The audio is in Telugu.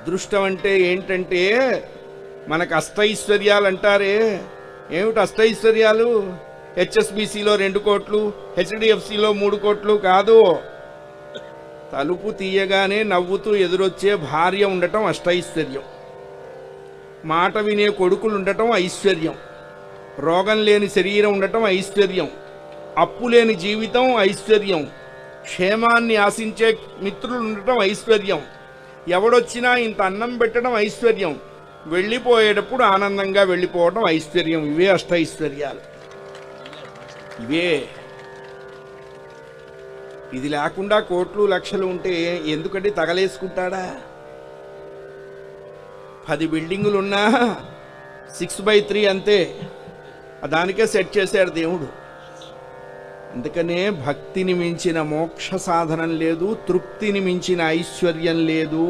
అదృష్టం అంటే ఏంటంటే మనకు అష్టైశ్వర్యాలు అంటారే, ఏమిటి అష్టైశ్వర్యాలు? హెచ్ఎస్బిసిలో 2 కోట్లు, హెచ్డిఎఫ్సిలో 3 కోట్లు కాదు. తలుపు తీయగానే నవ్వుతూ ఎదురొచ్చే భార్య ఉండటం అష్టైశ్వర్యం, మాట వినే కొడుకులు ఉండటం ఐశ్వర్యం, రోగం లేని శరీరం ఉండటం ఐశ్వర్యం, అప్పు లేని జీవితం ఐశ్వర్యం, క్షేమాన్ని ఆశించే మిత్రులు ఉండటం ఐశ్వర్యం, ఎవడొచ్చినా ఇంత అన్నం పెట్టడం ఐశ్వర్యం, వెళ్ళిపోయేటప్పుడు ఆనందంగా వెళ్ళిపోవడం ఐశ్వర్యం. ఇవే అష్టైశ్వర్యాలు. ఇవే. ఇది లేకుండా కోట్లు లక్షలు ఉంటే ఎందుకంటే తగలేసుకుంటాడా? 10 బిల్డింగులున్నా 6/3 అంతే, దానికే సెట్ చేశాడు దేవుడు. అందుకనే భక్తిని మించిన మోక్ష సాధనం లేదు, తృప్తిని మించిన ఐశ్వర్యం లేదు.